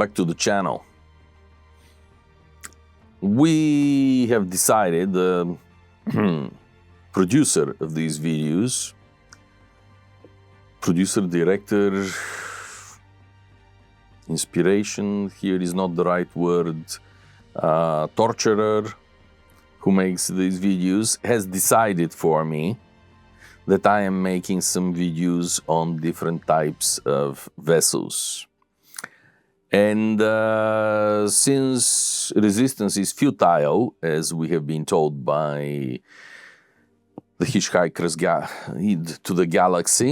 back to the channel. We have decided, the producer of these videos, producer, director, inspiration, here is not the right word, torturer, who makes these videos, has decided for me that I am making some videos on different types of vessels. And since resistance is futile, as we have been told by the hitchhikers to the galaxy,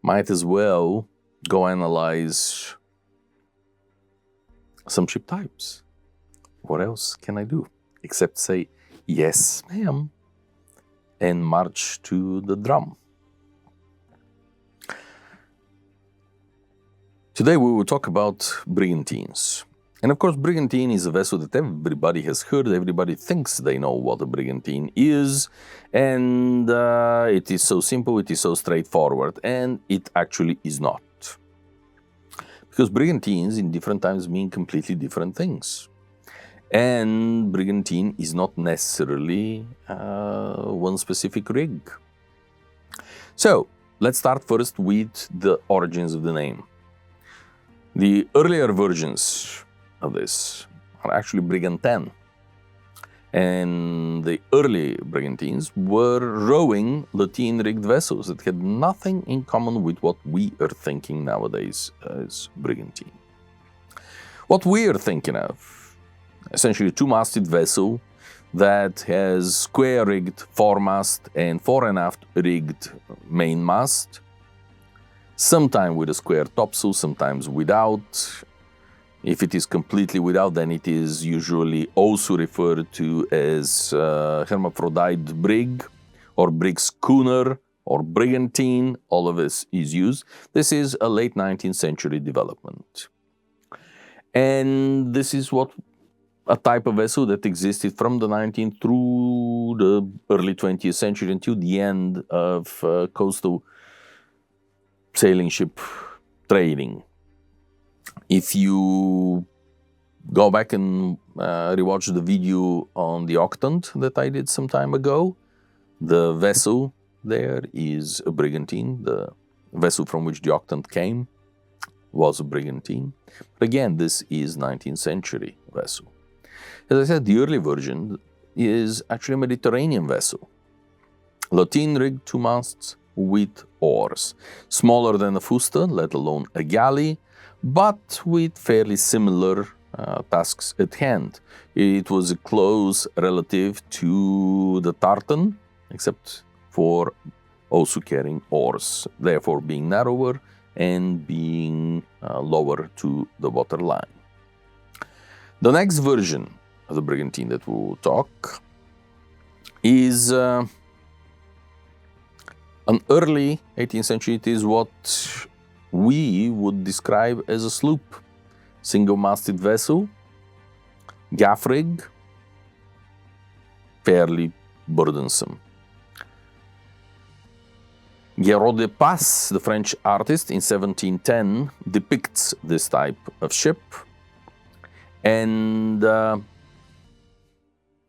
might as well go analyze some ship types. What else can I do except say, yes, ma'am, and march to the drum? Today we will talk about brigantines. And of course, brigantine is a vessel that everybody has heard, everybody thinks they know what a brigantine is, and it is so simple, it is so straightforward, and it actually is not. Because brigantines in different times mean completely different things. And brigantine is not necessarily one specific rig. So, let's start first with the origins of the name. The earlier versions of this are actually brigantine. And the early brigantines were rowing lateen-rigged vessels that had nothing in common with what we are thinking nowadays as brigantine. What we are thinking of, essentially a two-masted vessel that has square-rigged foremast and fore and aft rigged mainmast, sometimes with a square topsail, sometimes without. If it is completely without, then it is usually also referred to as hermaphrodite brig, or brig schooner, or brigantine. All of this is used. This is a late 19th century development. And this is what a type of vessel that existed from the 19th through the early 20th century until the end of coastal sailing ship trading. If you go back and rewatch the video on the Octant that I did some time ago, the vessel there is a brigantine. The vessel from which the Octant came was a brigantine. But again, this is 19th century vessel. As I said, the early version is actually a Mediterranean vessel. Lateen-rigged, two masts with oars. Smaller than a fusta, let alone a galley, but with fairly similar tasks at hand. It was a close relative to the tartan, except for also carrying oars, therefore being narrower and being lower to the waterline. The next version of the brigantine that we will talk is an early 18th century. It is what we would describe as a sloop. Single-masted vessel, gaff rig, fairly burdensome. Guéraud de Passe, the French artist, in 1710 depicts this type of ship, and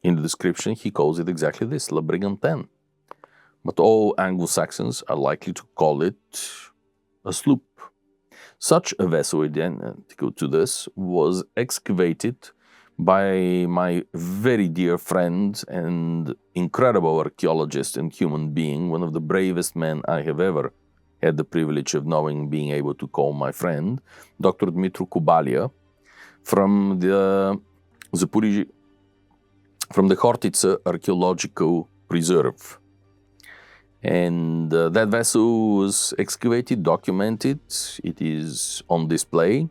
in the description he calls it exactly this, La Brigantine. But all Anglo-Saxons are likely to call it a sloop. Such a vessel, identical to this, was excavated by my very dear friend and incredible archaeologist and human being, one of the bravest men I have ever had the privilege of knowing, being able to call my friend, Dr. Dmitru Kubalia, from the Hortice Archaeological Preserve. And that vessel was excavated, documented. It is on display,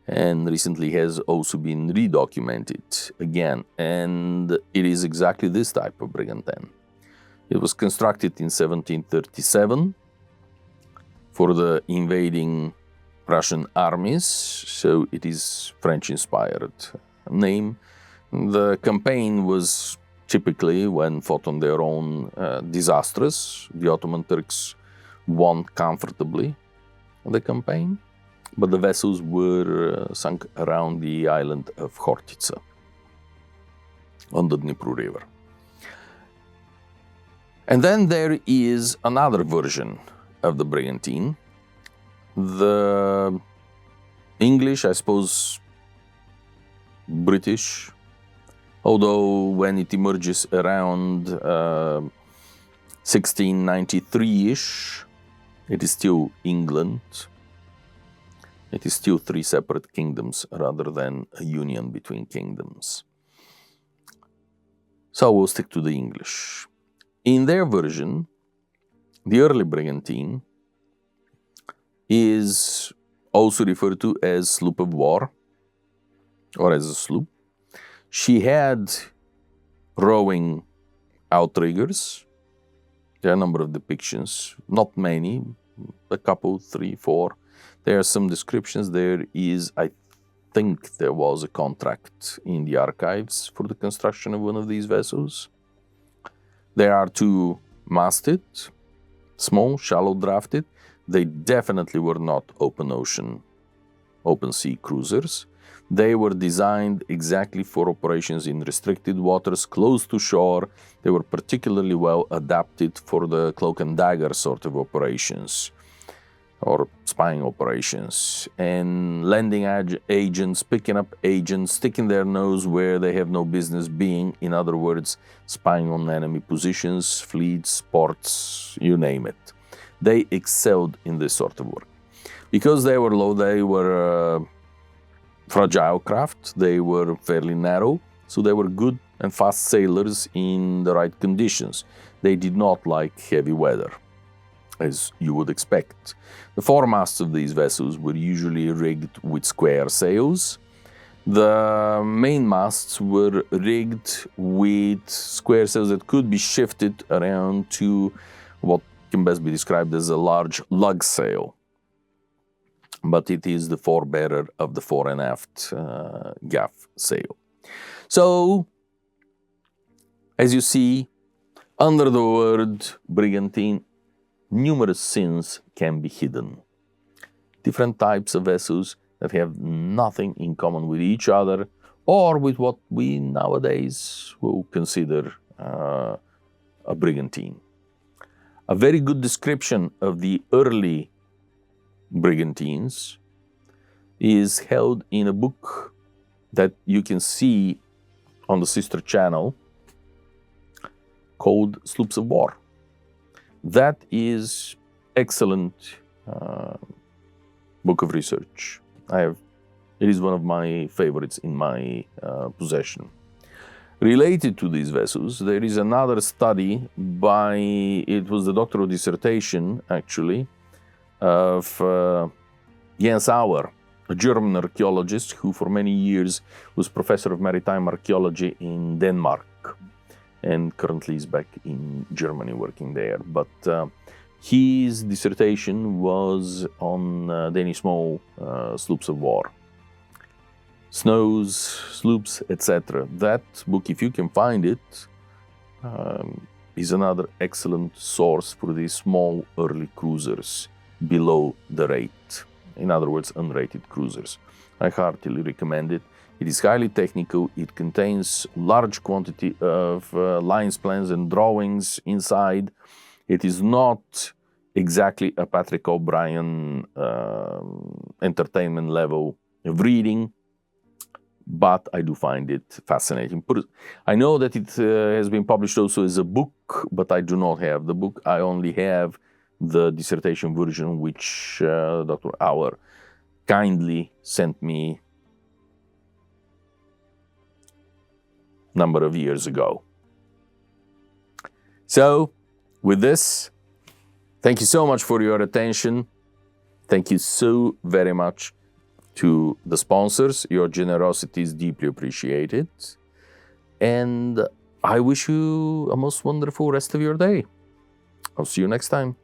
and recently has also been redocumented again. And it is exactly this type of brigantine. It was constructed in 1737 for the invading Russian armies, so it is French-inspired name. The campaign was typically, when fought on their own, disastrous. The Ottoman Turks won comfortably the campaign. but the vessels were sunk around the island of Khortytsa on the Dnipro River. And then there is another version of the brigantine. The English, I suppose, British, although when it emerges around 1693-ish, it is still England. It is still three separate kingdoms rather than a union between kingdoms. So we'll stick to the English. In their version, the early brigantine is also referred to as sloop of war, or as a sloop. She had rowing outriggers. There are a number of depictions, not many, a couple, 3, 4. There are some descriptions. There is, I think there was a contract in the archives for the construction of one of these vessels. There are 2 masted, small, shallow drafted. They definitely were not open sea cruisers. They were designed exactly for operations in restricted waters close to shore. They were particularly well adapted for the cloak and dagger sort of operations, or spying operations, and landing agents, picking up agents, sticking their nose where they have no business being, in other words, spying on enemy positions, fleets, ports, you name it. They excelled in this sort of work. Because they were low, they were fragile craft, they were fairly narrow, so they were good and fast sailors in the right conditions. They did not like heavy weather, as you would expect. The foremasts of these vessels were usually rigged with square sails. The main masts were rigged with square sails that could be shifted around to what can best be described as a large lug sail. But it is the forebearer of the fore and aft gaff sail. So, as you see, under the word brigantine, numerous sins can be hidden. Different types of vessels that have nothing in common with each other, or with what we nowadays will consider a brigantine. A very good description of the early brigantines is held in a book that you can see on the sister channel called Sloops of War. That is excellent book of research. It is one of my favorites in my possession. Related to these vessels, there is another study by, it was the doctoral dissertation actually, of Jens Auer, a German archaeologist who for many years was professor of maritime archaeology in Denmark and currently is back in Germany working there. But his dissertation was on Danish small sloops of war. Snows, sloops, etc. That book, if you can find it, is another excellent source for these small early cruisers below the rate. In other words, unrated cruisers. I heartily recommend it. It is highly technical. It contains large quantity of lines, plans and drawings inside. It is not exactly a Patrick O'Brien entertainment level of reading, but I do find it fascinating. I know that it has been published also as a book, but I do not have the book. I only have the dissertation version, which Dr. Auer kindly sent me a number of years ago. So, with this, thank you so much for your attention. Thank you so very much to the sponsors. Your generosity is deeply appreciated. And I wish you a most wonderful rest of your day. I'll see you next time.